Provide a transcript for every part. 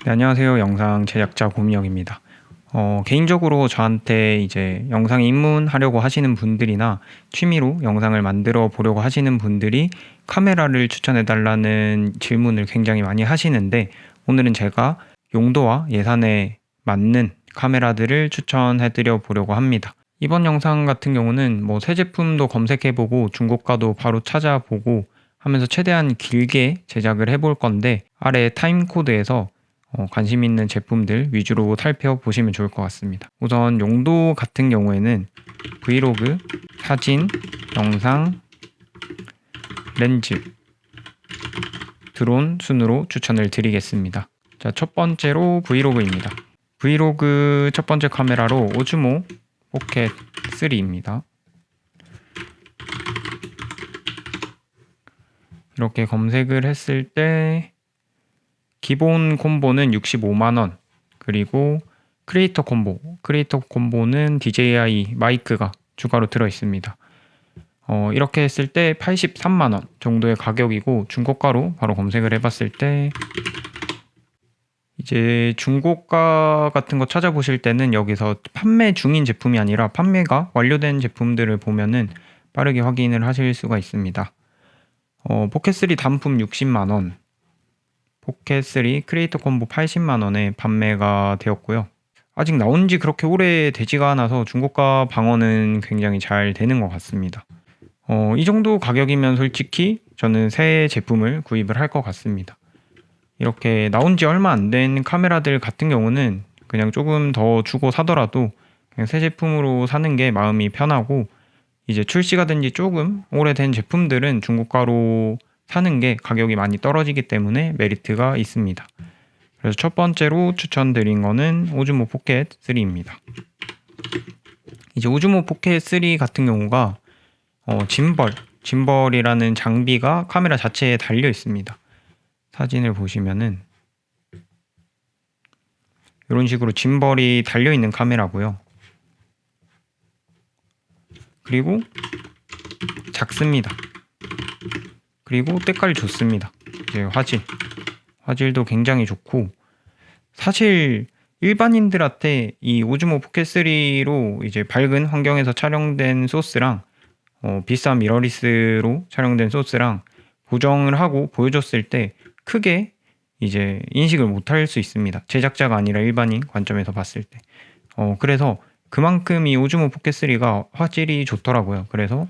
네, 안녕하세요. 영상 제작자 고민혁입니다. 개인적으로 저한테 이제 영상에 입문하려고 하시는 분들이나 취미로 영상을 만들어 보려고 하시는 분들이 카메라를 추천해 달라는 질문을 굉장히 많이 하시는데, 오늘은 제가 용도와 예산에 맞는 카메라들을 추천해 드려 보려고 합니다. 이번 영상 같은 경우는 뭐 새 제품도 검색해 보고 중고가도 바로 찾아보고 하면서 최대한 길게 제작을 해볼 건데, 아래 타임코드에서 관심 있는 제품들 위주로 살펴보시면 좋을 것 같습니다. 우선 용도 같은 경우에는 브이로그, 사진, 영상, 렌즈, 드론 순으로 추천을 드리겠습니다. 자, 첫 번째로 브이로그입니다. 브이로그 첫 번째 카메라로 오즈모 포켓 3입니다. 이렇게 검색을 했을 때 기본 콤보는 65만원, 그리고 크리에이터 콤보는 DJI 마이크가 추가로 들어있습니다. 이렇게 했을 때 83만원 정도의 가격이고, 중고가로 바로 검색을 해봤을 때 이제 중고가 같은 거 찾아보실 때는 여기서 판매 중인 제품이 아니라 판매가 완료된 제품들을 보면은 빠르게 확인을 하실 수가 있습니다. 포켓3 단품 60만원, 포켓3 크리에이터 콤보 80만원에 판매가 되었고요. 아직 나온 지 그렇게 오래 되지가 않아서 중고가 방어는 굉장히 잘 되는 것 같습니다. 이 정도 가격이면 솔직히 저는 새 제품을 구입을 할 것 같습니다. 이렇게 나온 지 얼마 안 된 카메라들 같은 경우는 그냥 조금 더 주고 사더라도 그냥 새 제품으로 사는 게 마음이 편하고, 이제 출시가 된 지 조금 오래된 제품들은 중고가로 사는 게 가격이 많이 떨어지기 때문에 메리트가 있습니다. 그래서 첫 번째로 추천드린 거는 오즈모 포켓 3입니다. 이제 오즈모 포켓 3 같은 경우가 짐벌이라는 장비가 카메라 자체에 달려 있습니다. 사진을 보시면은 이런 식으로 짐벌이 달려 있는 카메라고요. 그리고 작습니다. 그리고 때깔이 좋습니다. 이제 화질도 굉장히 좋고, 사실 일반인들한테 이 오즈모 포켓3로 이제 밝은 환경에서 촬영된 소스랑 비싼 미러리스로 촬영된 소스랑 보정을 하고 보여줬을 때 크게 이제 인식을 못할 수 있습니다. 제작자가 아니라 일반인 관점에서 봤을 때. 그래서 그만큼 이 오즈모 포켓3가 화질이 좋더라고요. 그래서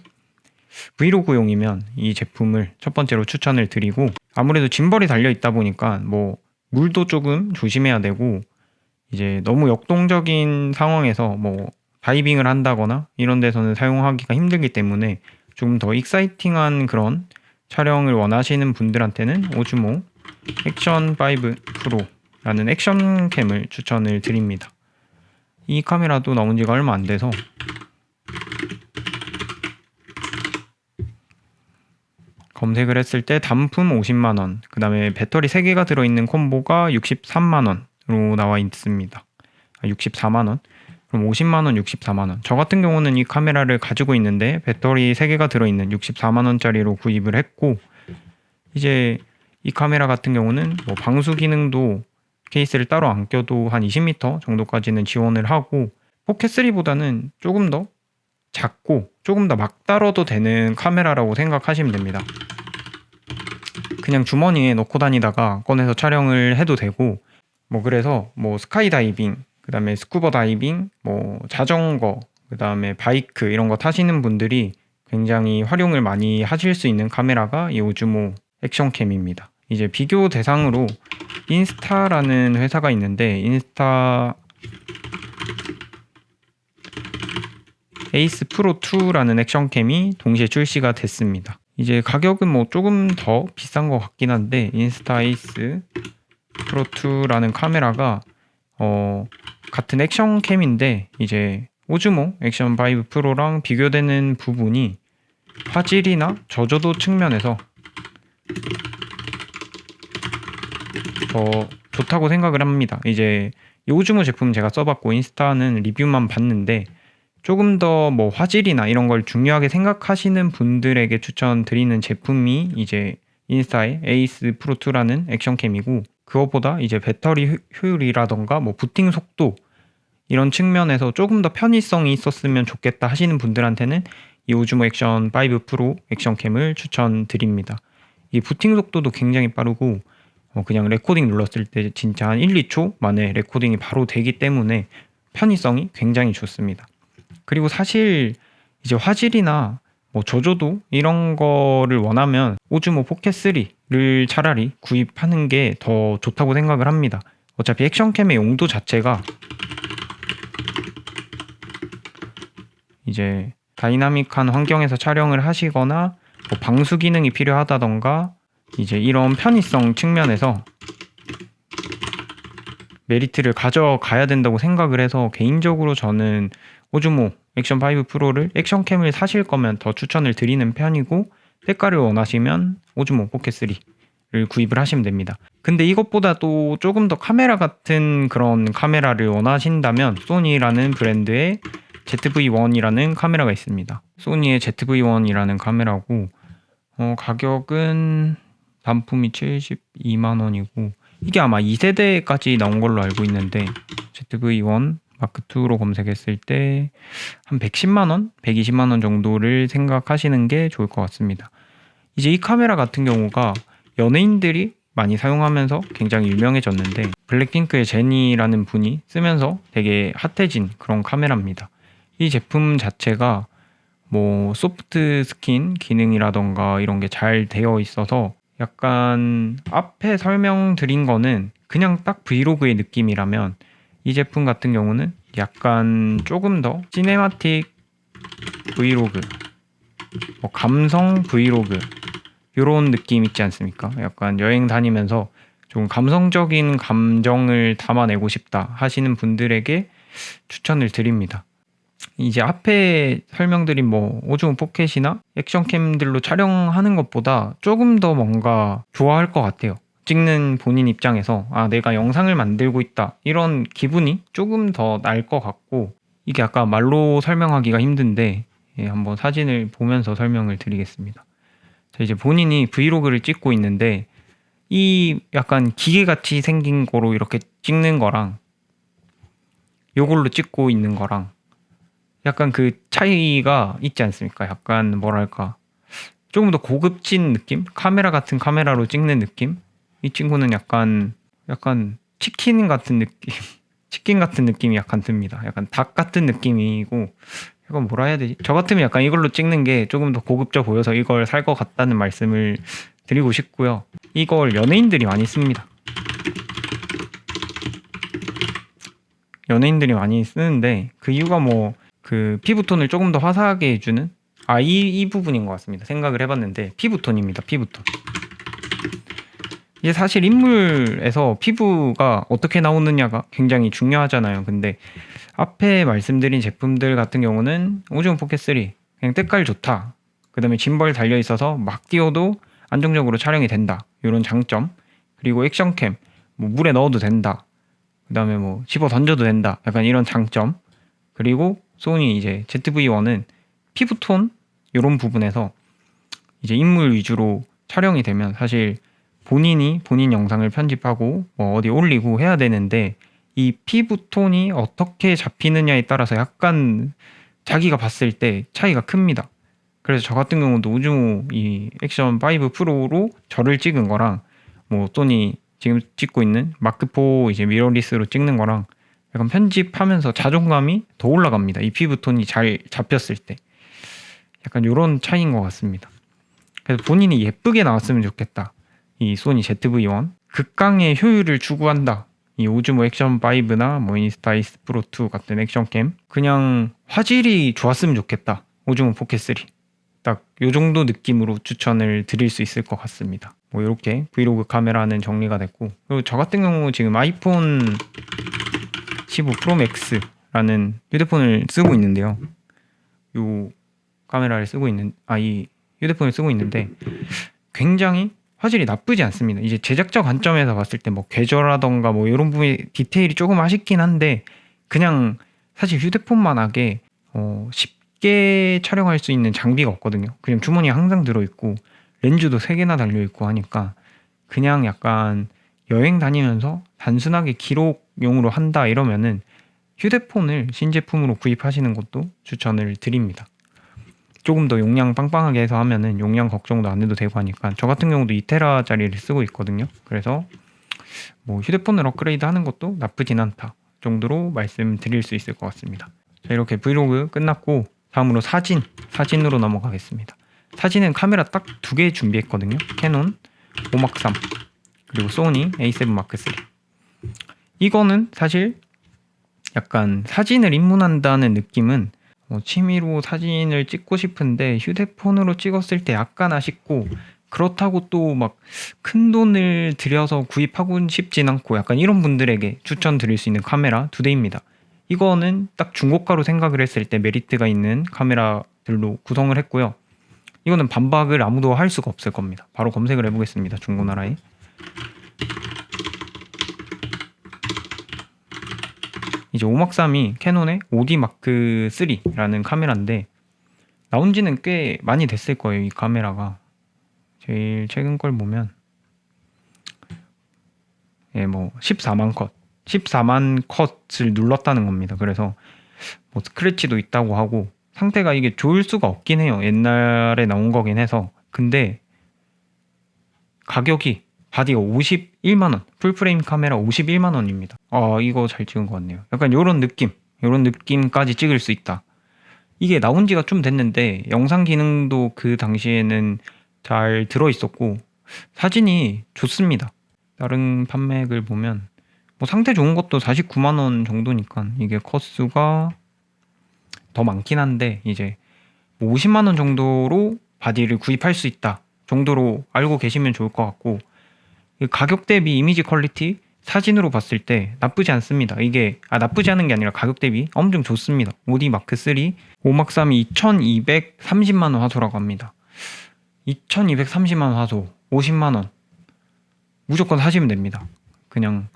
브이로그용이면 이 제품을 첫 번째로 추천을 드리고, 아무래도 짐벌이 달려 있다 보니까 뭐 물도 조금 조심해야 되고, 이제 너무 역동적인 상황에서 뭐 다이빙을 한다거나 이런 데서는 사용하기가 힘들기 때문에 조금 더 익사이팅한 그런 촬영을 원하시는 분들한테는 오즈모 액션 5 프로라는 액션캠을 추천을 드립니다. 이 카메라도 나온 지가 얼마 안 돼서 검색을 했을 때 단품 50만원, 그 다음에 배터리 3개가 들어있는 콤보가 63만원으로 나와 있습니다. 64만원? 그럼 50만원, 64만원. 저 같은 경우는 이 카메라를 가지고 있는데 배터리 3개가 들어있는 64만원짜리로 구입을 했고, 이제 이 카메라 같은 경우는 뭐 방수 기능도 케이스를 따로 안 껴도 한 20m 정도까지는 지원을 하고, 포켓3보다는 조금 더 작고 조금 더 막 다뤄도 되는 카메라라고 생각하시면 됩니다. 그냥 주머니에 넣고 다니다가 꺼내서 촬영을 해도 되고, 뭐 그래서 뭐 스카이 다이빙, 그 다음에 스쿠버 다이빙, 뭐 자전거, 그 다음에 바이크 이런 거 타시는 분들이 굉장히 활용을 많이 하실 수 있는 카메라가 이 오즈모 액션캠입니다. 이제 비교 대상으로 인스타라는 회사가 있는데, 인스타 에이스 프로 2라는 액션캠이 동시에 출시가 됐습니다. 이제 가격은 뭐 조금 더 비싼 것 같긴 한데, 인스타 에이스 프로 2라는 카메라가 같은 액션캠인데 이제 오즈모 액션 5 프로랑 비교되는 부분이 화질이나 저조도 측면에서 더 좋다고 생각을 합니다. 이제 이 오즈모 제품 제가 써봤고 인스타는 리뷰만 봤는데, 조금 더 뭐 화질이나 이런 걸 중요하게 생각하시는 분들에게 추천드리는 제품이 이제 인스타의 에이스 프로 2라는 액션캠이고, 그것보다 이제 배터리 효율이라던가 뭐 부팅 속도 이런 측면에서 조금 더 편의성이 있었으면 좋겠다 하시는 분들한테는 이 오즈모 액션 5 프로 액션캠을 추천드립니다. 이 부팅 속도도 굉장히 빠르고 그냥 레코딩 눌렀을 때 진짜 한 1, 2초 만에 레코딩이 바로 되기 때문에 편의성이 굉장히 좋습니다. 그리고 사실 이제 화질이나 뭐 저조도 이런 거를 원하면 오즈모 포켓 3를 차라리 구입하는 게 더 좋다고 생각을 합니다. 어차피 액션캠의 용도 자체가 이제 다이나믹한 환경에서 촬영을 하시거나 뭐 방수 기능이 필요하다던가 이제 이런 편의성 측면에서 메리트를 가져가야 된다고 생각을 해서 개인적으로 저는 오즈모 액션 5 프로를 액션캠을 사실 거면 더 추천을 드리는 편이고, 색깔을 원하시면 오즈모 포켓 3를 구입을 하시면 됩니다. 근데 이것보다 또 조금 더 카메라 같은 그런 카메라를 원하신다면 소니라는 브랜드의 ZV-1이라는 카메라가 있습니다. 소니의 ZV-1이라는 카메라고 가격은 단품이 72만 원이고 이게 아마 2세대까지 나온 걸로 알고 있는데 ZV-1 마크2로 검색했을 때 한 110만 원, 120만 원 정도를 생각하시는 게 좋을 것 같습니다. 이제 이 카메라 같은 경우가 연예인들이 많이 사용하면서 굉장히 유명해졌는데 블랙핑크의 제니라는 분이 쓰면서 되게 핫해진 그런 카메라입니다. 이 제품 자체가 뭐 소프트 스킨 기능이라던가 이런 게 잘 되어 있어서 약간 앞에 설명드린 거는 그냥 딱 브이로그의 느낌이라면 이 제품 같은 경우는 약간 조금 더 시네마틱 브이로그, 뭐 감성 브이로그 이런 느낌 있지 않습니까? 약간 여행 다니면서 좀 감성적인 감정을 담아내고 싶다 하시는 분들에게 추천을 드립니다. 이제 앞에 설명드린 뭐 오즈모 포켓이나 액션캠들로 촬영하는 것보다 조금 더 뭔가 좋아할 것 같아요. 찍는 본인 입장에서 내가 영상을 만들고 있다 이런 기분이 조금 더 날 것 같고, 이게 아까 말로 설명하기가 힘든데 한번 사진을 보면서 설명을 드리겠습니다. 자, 이제 본인이 브이로그를 찍고 있는데 이 약간 기계같이 생긴 거로 이렇게 찍는 거랑 요걸로 찍고 있는 거랑 약간 그 차이가 있지 않습니까? 약간 뭐랄까 조금 더 고급진 느낌? 카메라 같은 카메라로 찍는 느낌? 이 친구는 약간 치킨 같은 느낌 치킨 같은 느낌이 약간 듭니다. 약간 닭 같은 느낌이고, 이건 뭐라 해야 되지? 저 같으면 약간 이걸로 찍는 게 조금 더 고급져 보여서 이걸 살 것 같다는 말씀을 드리고 싶고요. 이걸 연예인들이 많이 씁니다. 연예인들이 많이 쓰는데 그 이유가 뭐 그 피부톤을 조금 더 화사하게 해주는 이 부분인 것 같습니다. 생각을 해봤는데 피부톤입니다. 피부톤. 이게 사실 인물에서 피부가 어떻게 나오느냐가 굉장히 중요하잖아요. 근데 앞에 말씀드린 제품들 같은 경우는 오즈모 포켓 3 그냥 때깔 좋다, 그 다음에 짐벌 달려 있어서 막 띄워도 안정적으로 촬영이 된다 이런 장점, 그리고 액션캠 뭐 물에 넣어도 된다, 그 다음에 뭐 집어 던져도 된다 약간 이런 장점, 그리고 소니 이제 ZV-1은 피부톤 이런 부분에서 이제 인물 위주로 촬영이 되면 사실 본인이 본인 영상을 편집하고 뭐 어디 올리고 해야 되는데 이 피부톤이 어떻게 잡히느냐에 따라서 약간 자기가 봤을 때 차이가 큽니다. 그래서 저 같은 경우도 오즈모 이 액션 5 프로로 저를 찍은 거랑 뭐 소니 지금 찍고 있는 마크4 이제 미러리스로 찍는 거랑 약간 편집하면서 자존감이 더 올라갑니다. 이 피부톤이 잘 잡혔을 때 약간 이런 차이인 것 같습니다. 그래서 본인이 예쁘게 나왔으면 좋겠다. 이 소니 ZV-1 극강의 효율을 추구한다. 이 오즈모 액션 5나 뭐 인스타이스 프로 2 같은 액션캠 그냥 화질이 좋았으면 좋겠다. 오즈모 포켓 3 딱 요 정도 느낌으로 추천을 드릴 수 있을 것 같습니다. 뭐 이렇게 브이로그 카메라는 정리가 됐고, 그리고 저 같은 경우 지금 아이폰 15 프로 맥스라는 휴대폰을 쓰고 있는데요. 요 카메라를 쓰고 있는 이 휴대폰을 쓰고 있는데 굉장히 화질이 나쁘지 않습니다. 이제 제작자 관점에서 봤을 때 뭐 궤저라던가 뭐 이런 부분의 디테일이 조금 아쉽긴 한데 그냥 사실 휴대폰만하게 쉽게 촬영할 수 있는 장비가 없거든요. 그냥 주머니에 항상 들어있고 렌즈도 3개나 달려있고 하니까 그냥 약간 여행 다니면서 단순하게 기록용으로 한다 이러면은 휴대폰을 신제품으로 구입하시는 것도 추천을 드립니다. 조금 더 용량 빵빵하게 해서 하면은 용량 걱정도 안 해도 되고 하니까 저 같은 경우도 2테라짜리를 쓰고 있거든요. 그래서 뭐 휴대폰을 업그레이드 하는 것도 나쁘진 않다 정도로 말씀드릴 수 있을 것 같습니다. 자, 이렇게 브이로그 끝났고 다음으로 사진으로 넘어가겠습니다. 사진은 카메라 딱 2개 준비했거든요. 캐논 5막3 그리고 소니 A7 마크 3. 이거는 사실 약간 사진을 입문한다는 느낌은 취미로 사진을 찍고 싶은데 휴대폰으로 찍었을 때 약간 아쉽고, 그렇다고 또 막 큰 돈을 들여서 구입하고 싶진 않고, 약간 이런 분들에게 추천드릴 수 있는 카메라 2대입니다. 이거는 딱 중고가로 생각을 했을 때 메리트가 있는 카메라들로 구성을 했고요. 이거는 반박을 아무도 할 수가 없을 겁니다. 바로 검색을 해보겠습니다. 중고나라에. 이제 5막3이 캐논의 5D 마크 3라는 카메라인데 나온 지는 꽤 많이 됐을 거예요. 이 카메라가 제일 최근 걸 보면 뭐 14만 컷을 눌렀다는 겁니다. 그래서 뭐 스크래치도 있다고 하고 상태가 이게 좋을 수가 없긴 해요. 옛날에 나온 거긴 해서. 근데 가격이 바디가 51만원, 풀프레임 카메라 51만원입니다. 아, 이거 잘 찍은 것 같네요. 약간 요런 느낌까지 찍을 수 있다. 이게 나온 지가 좀 됐는데 영상 기능도 그 당시에는 잘 들어있었고 사진이 좋습니다. 다른 판매액을 보면 뭐 상태 좋은 것도 49만원 정도니까 이게 컷수가 더 많긴 한데 이제 뭐 50만원 정도로 바디를 구입할 수 있다 정도로 알고 계시면 좋을 것 같고, 가격 대비 이미지 퀄리티 사진으로 봤을 때 나쁘지 않습니다. 이게 나쁘지 않은 게 아니라 가격 대비 엄청 좋습니다. 5D 마크 3 5막3이 2230만원 화소라고 합니다. 2230만원 화소 50만원 무조건 사시면 됩니다. 그냥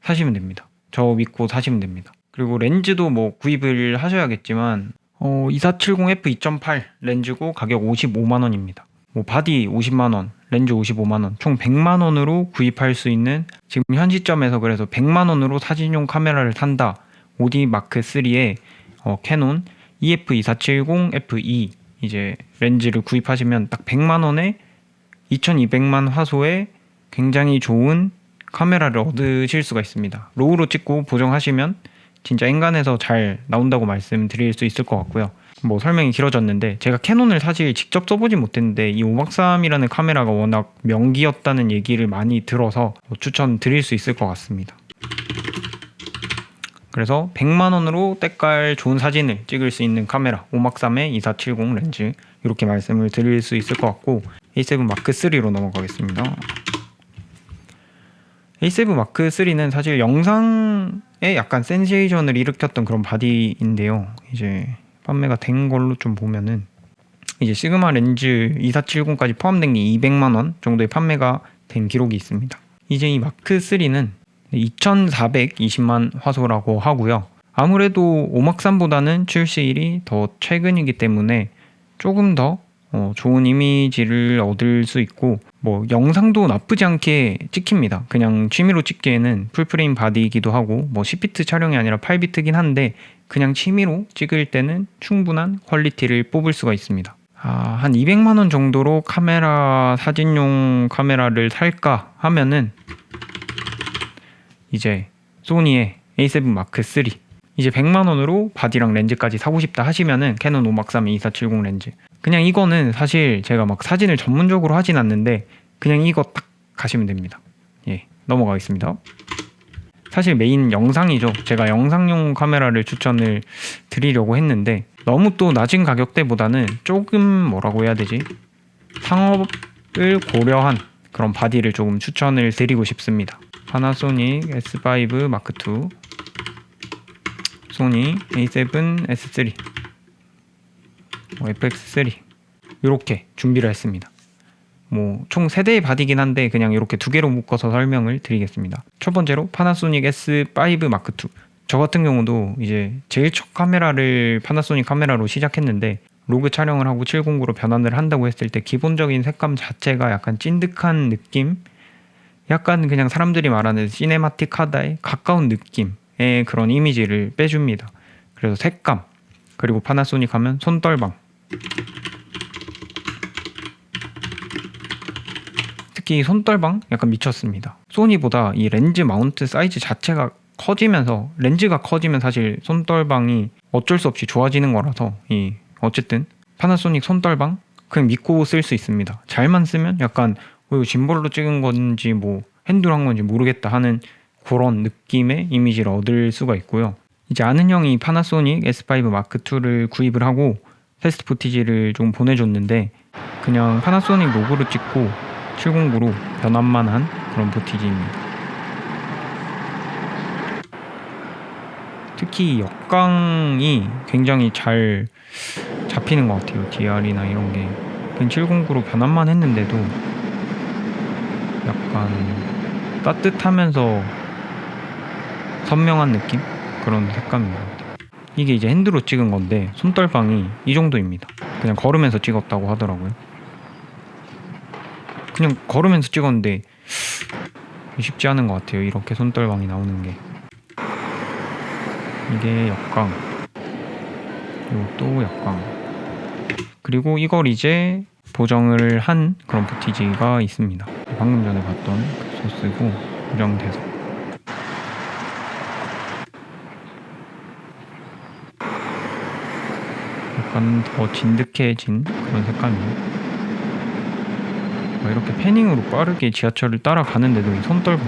사시면 됩니다. 저 믿고 사시면 됩니다. 그리고 렌즈도 뭐 구입을 하셔야겠지만 2470 f2.8 렌즈고 가격 55만원입니다. 뭐 바디 50만원, 렌즈 55만원, 총 100만원으로 구입할 수 있는, 지금 현 시점에서 그래서 100만원으로 사진용 카메라를 산다. 5D 마크 3에 캐논 EF2470F2 이제 렌즈를 구입하시면 딱 100만원에 2200만 화소에 굉장히 좋은 카메라를 얻으실 수가 있습니다. 로우로 찍고 보정하시면 진짜 인간에서 잘 나온다고 말씀드릴 수 있을 것 같고요. 뭐 설명이 길어졌는데 제가 캐논을 사실 직접 써보진 못했는데 이 5막3이라는 카메라가 워낙 명기였다는 얘기를 많이 들어서 추천드릴 수 있을 것 같습니다. 그래서 100만원으로 때깔 좋은 사진을 찍을 수 있는 카메라 5막3의 2470 렌즈, 이렇게 말씀을 드릴 수 있을 것 같고, A7 마크 3로 넘어가겠습니다. A7 마크 3는 사실 영상에 약간 센세이션을 일으켰던 그런 바디인데요. 이제 판매가 된 걸로 좀 보면은 이제 시그마 렌즈 2470까지 포함된 게 200만원 정도의 판매가 된 기록이 있습니다. 이제 이 마크 3는 2420만 화소라고 하고요. 아무래도 5막3보다는 출시일이 더 최근이기 때문에 조금 더 좋은 이미지를 얻을 수 있고, 뭐 영상도 나쁘지 않게 찍힙니다. 그냥 취미로 찍기에는 풀프레임 바디이기도 하고 뭐 10비트 촬영이 아니라 8비트긴 한데 그냥 취미로 찍을 때는 충분한 퀄리티를 뽑을 수가 있습니다. 한 200만원 정도로 사진용 카메라를 살까 하면은 이제 소니의 A7 마크 3, 이제 100만원으로 바디랑 렌즈까지 사고 싶다 하시면은 캐논 5막3 2470 렌즈. 그냥 이거는 사실 제가 막 사진을 전문적으로 하진 않는데 그냥 이거 딱 가시면 됩니다. 넘어가겠습니다. 사실 메인 영상이죠. 제가 영상용 카메라를 추천을 드리려고 했는데 너무 또 낮은 가격대보다는 조금 뭐라고 해야 되지? 상업을 고려한 그런 바디를 조금 추천을 드리고 싶습니다. 파나소닉 S5 마크 2, 소니 A7 S3, FX3 이렇게 준비를 했습니다. 뭐 총 3대의 바디긴 한데 그냥 이렇게 2개로 묶어서 설명을 드리겠습니다. 첫 번째로 파나소닉 S5 마크 2. 저 같은 경우도 이제 제일 첫 카메라를 파나소닉 카메라로 시작했는데 로그 촬영을 하고 709로 변환을 한다고 했을 때 기본적인 색감 자체가 약간 찐득한 느낌, 약간 그냥 사람들이 말하는 시네마틱하다에 가까운 느낌의 그런 이미지를 빼줍니다. 그래서 색감, 그리고 파나소닉 하면 손떨방. 특히 이 손떨방 약간 미쳤습니다. 소니보다 이 렌즈 마운트 사이즈 자체가 커지면서, 렌즈가 커지면 사실 손떨방이 어쩔 수 없이 좋아지는 거라서 어쨌든 파나소닉 손떨방 그냥 믿고 쓸 수 있습니다. 잘만 쓰면 약간 이거 짐볼로 찍은 건지 뭐 핸드로 한 건지 모르겠다 하는 그런 느낌의 이미지를 얻을 수가 있고요. 이제 아는 형이 파나소닉 S5 마크 2를 구입을 하고 테스트 포티지를 좀 보내줬는데 그냥 파나소닉 로고로 찍고 709로 변환만 한 그런 포티지입니다. 특히 역광이 굉장히 잘 잡히는 것 같아요. DR이나 이런 게. 그냥 709로 변환만 했는데도 약간 따뜻하면서 선명한 느낌? 그런 색감인 것 같아요. 이게 이제 핸드로 찍은 건데 손떨방이 이 정도입니다. 그냥 걸으면서 찍었다고 하더라고요. 그냥 걸으면서 찍었는데 쉽지 않은 것 같아요. 이렇게 손떨방이 나오는 게. 이게 역광, 이것도 역광. 그리고 이걸 이제 보정을 한 그런 포티지가 있습니다. 방금 전에 봤던 그 소스고 보정돼서 약간 더 진득해진 그런 색감이에요. 이렇게 패닝으로 빠르게 지하철을 따라가는데도 이 손떨고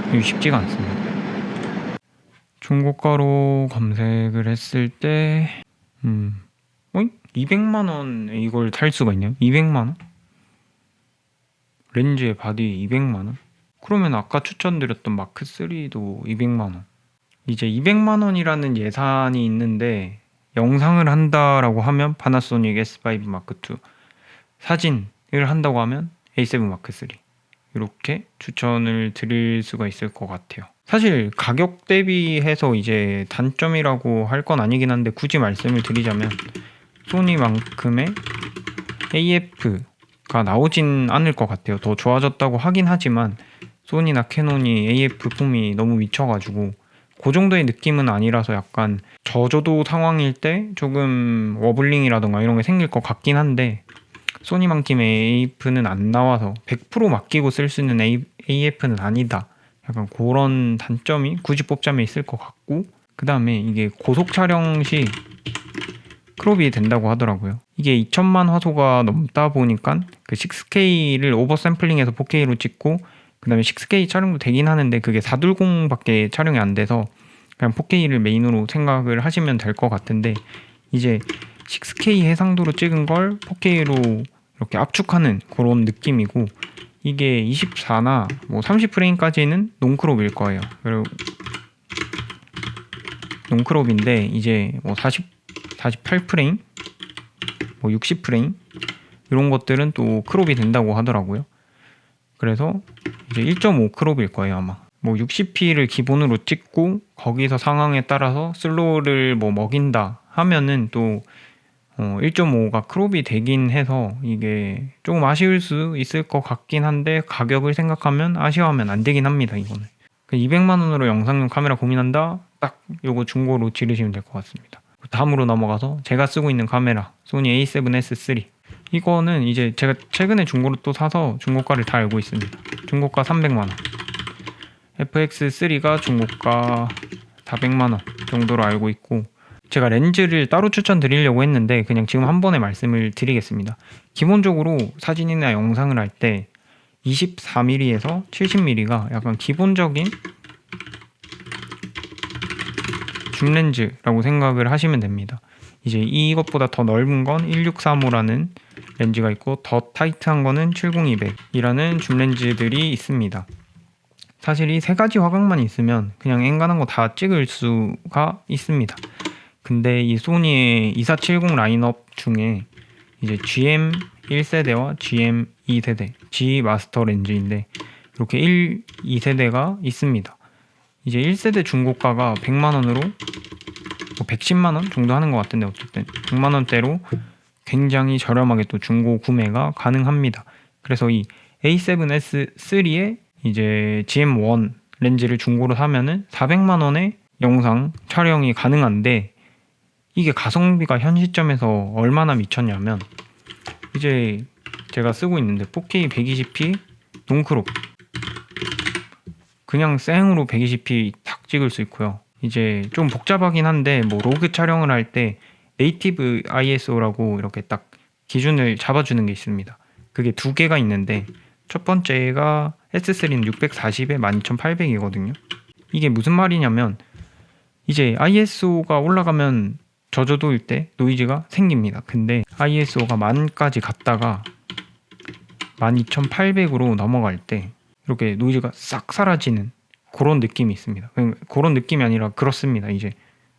이게 쉽지가 않습니다. 중고가로 검색을 했을 때 200만원에 이걸 살 수가 있네요. 200만원? 렌즈에 바디 200만원? 그러면 아까 추천드렸던 마크3도 200만원. 이제 200만원이라는 예산이 있는데 영상을 한다라고 하면 파나소닉 S5 마크2, 사진을 한다고 하면 A7 마크3 이렇게 추천을 드릴 수가 있을 것 같아요. 사실 가격 대비해서 이제 단점이라고 할 건 아니긴 한데 굳이 말씀을 드리자면 소니만큼의 AF가 나오진 않을 것 같아요. 더 좋아졌다고 하긴 하지만 소니나 캐논이 AF 폼이 너무 미쳐가지고 그 정도의 느낌은 아니라서 약간 저조도 상황일 때 조금 워블링이라던가 이런 게 생길 것 같긴 한데 소니만큼의 AF는 안 나와서 100% 맡기고 쓸 수 있는 AF는 아니다. 약간 그런 단점이 굳이 뽑자면 있을 것 같고, 그 다음에 이게 고속 촬영 시 크롭이 된다고 하더라고요. 이게 2000만 화소가 넘다 보니까 그 6K를 오버샘플링해서 4K로 찍고 그 다음에 6K 촬영도 되긴 하는데 그게 420밖에 촬영이 안 돼서 그냥 4K를 메인으로 생각을 하시면 될 것 같은데, 이제 6K 해상도로 찍은 걸 4K로 이렇게 압축하는 그런 느낌이고, 이게 24나 뭐 30프레임까지는 논크롭일 거예요. 그리고 논크롭인데 이제 뭐 48프레임, 뭐 60프레임 이런 것들은 또 크롭이 된다고 하더라고요. 그래서 이제 1.5 크롭일 거예요 아마. 뭐 60p를 기본으로 찍고 거기서 상황에 따라서 슬로우를 뭐 먹인다 하면은 또 1.5가 크롭이 되긴 해서 이게 조금 아쉬울 수 있을 것 같긴 한데 가격을 생각하면 아쉬워하면 안 되긴 합니다. 이거는 200만 원으로 영상용 카메라 고민한다? 딱 요거 중고로 지르시면 될 것 같습니다. 다음으로 넘어가서 제가 쓰고 있는 카메라 소니 A7S3. 이거는 이제 제가 최근에 중고로 또 사서 중고가를 다 알고 있습니다. 중고가 300만 원, FX3가 중고가 400만 원 정도로 알고 있고, 제가 렌즈를 따로 추천드리려고 했는데 그냥 지금 한 번에 말씀을 드리겠습니다. 기본적으로 사진이나 영상을 할 때 24mm에서 70mm가 약간 기본적인 줌렌즈라고 생각을 하시면 됩니다. 이제 이것보다 더 넓은 건 1635라는 렌즈가 있고 더 타이트한 거는 70200이라는 줌렌즈들이 있습니다. 사실 이 세 가지 화각만 있으면 그냥 엔간한 거 다 찍을 수가 있습니다. 근데 이 소니의 2470 라인업 중에 이제 GM 1세대와 GM 2세대, G 마스터 렌즈인데 이렇게 1, 2세대가 있습니다. 이제 1세대 중고가가 100만원으로 뭐 110만원 정도 하는 것 같은데 어쨌든 100만원대로 굉장히 저렴하게 또 중고 구매가 가능합니다. 그래서 이 A7S3에 이제 GM1 렌즈를 중고로 사면은 400만 원에 영상 촬영이 가능한데, 이게 가성비가 현 시점에서 얼마나 미쳤냐면, 이제 제가 쓰고 있는데 4K 120p 논크롭 그냥 생으로 120p 탁 찍을 수 있고요. 이제 좀 복잡하긴 한데 뭐 로그 촬영을 할 때 네이티브 ISO라고 이렇게 딱 기준을 잡아주는 게 있습니다. 그게 두 개가 있는데, 첫 번째가 S3는 640에 12800이거든요. 이게 무슨 말이냐면, 이제 ISO가 올라가면 저조도일 때 노이즈가 생깁니다. 근데 ISO가 1000까지 갔다가 12800으로 넘어갈 때 이렇게 노이즈가 싹 사라지는 그런 느낌이 있습니다. 그런 느낌이 아니라 그렇습니다. 이제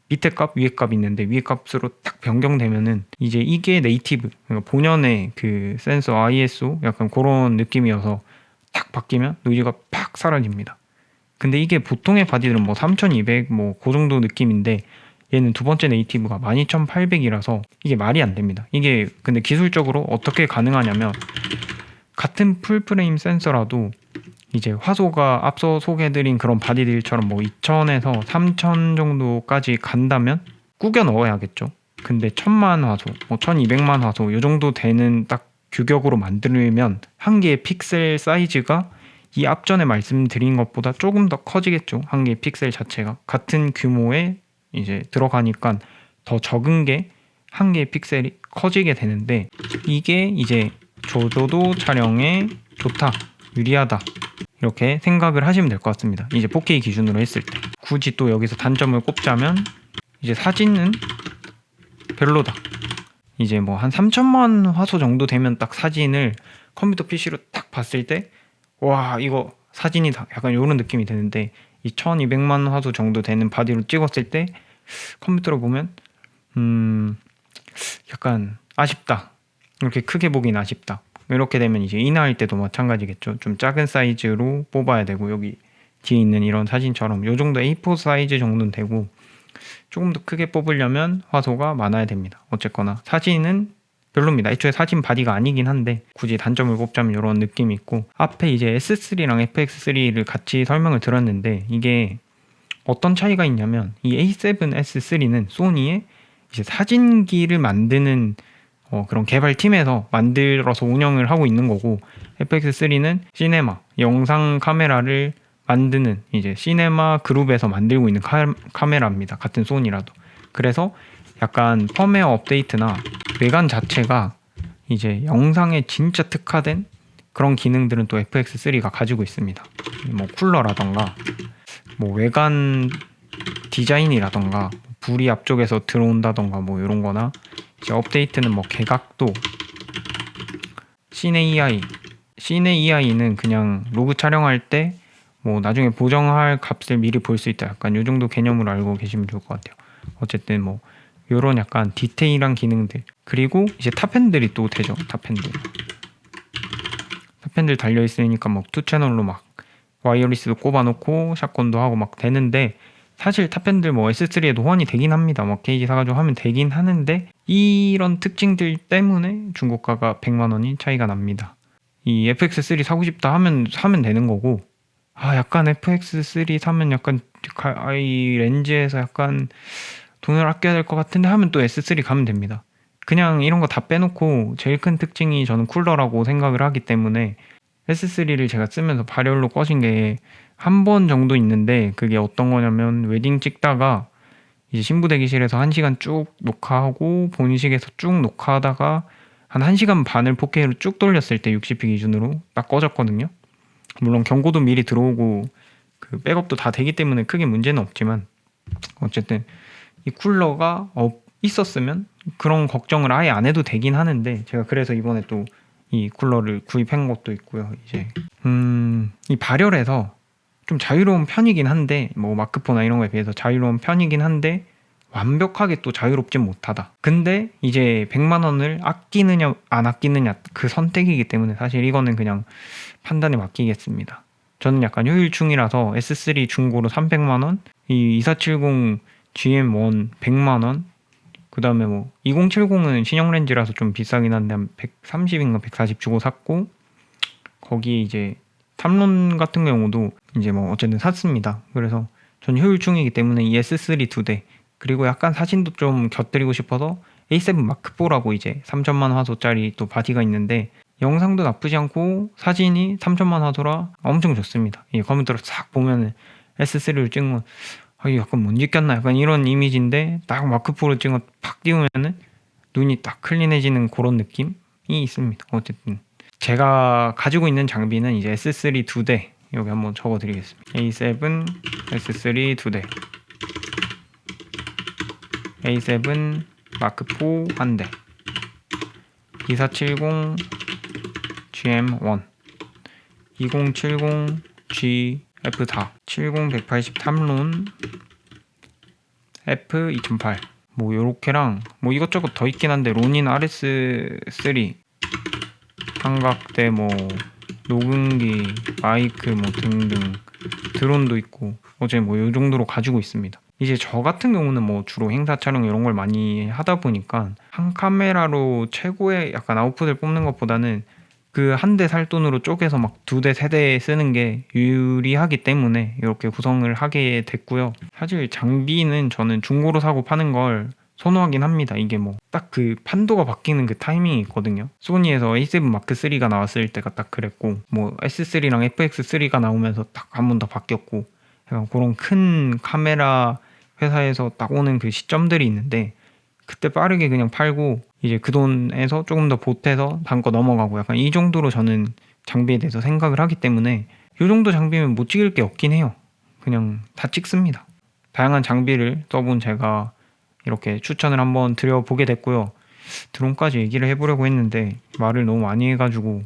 밑에 값, 위에 값 있는데 위에 값으로 딱 변경되면은 이제 이게 네이티브, 그러니까 본연의 그 센서 ISO 약간 그런 느낌이어서 딱 바뀌면 노이즈가 팍 사라집니다. 근데 이게 보통의 바디들은 뭐 3200 뭐 그 정도 느낌인데, 얘는 두 번째 네이티브가 12800이라서 이게 말이 안 됩니다. 이게 근데 기술적으로 어떻게 가능하냐면, 같은 풀프레임 센서라도 이제 화소가 앞서 소개해드린 그런 바디들처럼 뭐 2000에서 3000 정도까지 간다면 꾸겨 넣어야겠죠. 근데 1000만 화소, 뭐 1200만 화소 이 정도 되는 딱 규격으로 만들면 한 개의 픽셀 사이즈가 이 앞전에 말씀드린 것보다 조금 더 커지겠죠. 한 개의 픽셀 자체가 같은 규모에 이제 들어가니까 더 적은 게 한 개의 픽셀이 커지게 되는데, 이게 이제 저조도 촬영에 좋다, 유리하다, 이렇게 생각을 하시면 될 것 같습니다. 이제 4K 기준으로 했을 때. 굳이 또 여기서 단점을 꼽자면, 이제 사진은 별로다. 이제 뭐 한 3000만 화소 정도 되면 딱 사진을 컴퓨터 PC로 딱 봤을 때, 와 이거 사진이다, 약간 이런 느낌이 드는데, 이 1200만 화소 정도 되는 바디로 찍었을 때 컴퓨터로 보면 약간 아쉽다, 이렇게 크게 보긴 아쉽다. 이렇게 되면 이제 인화할 때도 마찬가지겠죠. 좀 작은 사이즈로 뽑아야 되고, 여기 뒤에 있는 이런 사진처럼 이 정도 A4 사이즈 정도는 되고, 조금 더 크게 뽑으려면 화소가 많아야 됩니다. 어쨌거나 사진은 별로입니다. 애초에 사진 바디가 아니긴 한데, 굳이 단점을 꼽자면 이런 느낌이 있고, 앞에 이제 S3랑 FX3를 같이 설명을 드렸는데, 이게 어떤 차이가 있냐면, 이 A7S3는 소니의 이제 사진기를 만드는 그런 개발팀에서 만들어서 운영을 하고 있는 거고, FX3는 시네마, 영상 카메라를 만드는 이제 시네마 그룹에서 만들고 있는 카메라입니다. 같은 소니라도. 그래서 약간 펌웨어 업데이트나 외관 자체가 이제 영상에 진짜 특화된 그런 기능들은 또 FX3가 가지고 있습니다. 뭐 쿨러라던가 뭐 외관 디자인이라던가 불이 앞쪽에서 들어온다던가 뭐 이런 거나, 이제 업데이트는 뭐 개각도, 시네 EI는 그냥 로그 촬영할 때 뭐 나중에 보정할 값을 미리 볼 수 있다, 약간 이 정도 개념으로 알고 계시면 좋을 것 같아요. 어쨌든 뭐 요런 약간 디테일한 기능들, 그리고 이제 탑핸들이 또 되죠. 탑핸들 달려 있으니까 뭐 투 채널로 막 와이어리스도 꼽아놓고 샷건도 하고 막 되는데, 사실 탑핸들 뭐 S3에도 호환이 되긴 합니다. 뭐 케이지 사가지고 하면 되긴 하는데, 이런 특징들 때문에 중고가가 100만 원이 차이가 납니다. 이 FX3 사고 싶다 하면 사면 되는 거고, 약간 FX3 사면 약간 이 렌즈에서 약간 돈을 아껴야 될 것 같은데 하면 또 S3 가면 됩니다. 그냥 이런 거 다 빼놓고 제일 큰 특징이 저는 쿨러라고 생각을 하기 때문에, S3를 제가 쓰면서 발열로 꺼진 게 한 번 정도 있는데, 그게 어떤 거냐면, 웨딩 찍다가 이제 신부 대기실에서 1시간 쭉 녹화하고 본식에서 쭉 녹화하다가 한 1시간 반을 4K로 쭉 돌렸을 때 60p 기준으로 딱 꺼졌거든요. 물론 경고도 미리 들어오고 그 백업도 다 되기 때문에 크게 문제는 없지만, 어쨌든 이 쿨러가 있었으면 그런 걱정을 아예 안 해도 되긴 하는데, 제가 그래서 이번에 또 이 쿨러를 구입한 것도 있고요. 이제 이 발열에서 좀 자유로운 편이긴 한데, 뭐 마크포나 이런 거에 비해서 자유로운 편이긴 한데 완벽하게 또 자유롭진 못하다. 근데 이제 100만 원을 아끼느냐 안 아끼느냐 그 선택이기 때문에 사실 이거는 그냥 판단에 맡기겠습니다. 저는 약간 효율충이라서 S3 중고로 300만 원, 이 2470 GM1 100만 원, 그 다음에 뭐 2070은 신형 렌즈라서 좀 비싸긴 한데 한 130인가 140 주고 샀고, 거기 이제 탐론 같은 경우도 이제 뭐 어쨌든 샀습니다. 그래서 전 효율충이기 때문에 이 S3 2대, 그리고 약간 사진도 좀 곁들이고 싶어서 A7 마크4라고 이제 3천만 화소짜리 또 바디가 있는데, 영상도 나쁘지 않고 사진이 3천만 화소라 엄청 좋습니다. 이 컴퓨터로 싹 보면은 S3를 찍으면 이게 약간 못 찍겠나 약간 이런 이미지인데, 딱 마크4를 찍어 팍 띄우면은 눈이 딱 클린해지는 그런 느낌이 있습니다. 어쨌든 제가 가지고 있는 장비는 이제 S3 2대, 여기 한번 적어 드리겠습니다. A7 S3 2대, A7 마크4 1대, 2470 GM1, 2070 GF4, 70 180 탐론 F2008, 뭐 요렇게랑 뭐 이것저것 더 있긴 한데, 로닌 RS3, 삼각대, 뭐 녹음기, 마이크 뭐 등등, 드론도 있고, 어제 뭐 요 정도로 가지고 있습니다. 이제 저 같은 경우는 뭐 주로 행사 촬영 이런 걸 많이 하다 보니까 한 카메라로 최고의 약간 아웃풋을 뽑는 것보다는 그 한 대 살 돈으로 쪼개서 막 2대 3대 쓰는 게 유리하기 때문에 이렇게 구성을 하게 됐고요. 사실 장비는 저는 중고로 사고 파는 걸 선호하긴 합니다. 이게 뭐 딱 그 판도가 바뀌는 그 타이밍이 있거든요. 소니에서 A7 마크 3가 나왔을 때가 딱 그랬고, 뭐 S3랑 FX3가 나오면서 딱 한 번 더 바뀌었고, 약간 그런 큰 카메라 회사에서 딱 오는 그 시점들이 있는데, 그때 빠르게 그냥 팔고 이제 그 돈에서 조금 더 보태서 다음 거 넘어가고, 약간 이 정도로 저는 장비에 대해서 생각을 하기 때문에 이 정도 장비면 못 찍을 게 없긴 해요. 그냥 다 찍습니다. 다양한 장비를 써본 제가 이렇게 추천을 한번 드려보게 됐고요. 드론까지 얘기를 해보려고 했는데 말을 너무 많이 해가지고,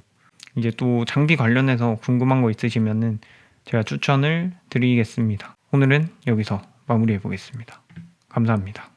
이제 또 장비 관련해서 궁금한 거 있으시면은 제가 추천을 드리겠습니다. 오늘은 여기서 마무리해 보겠습니다. 감사합니다.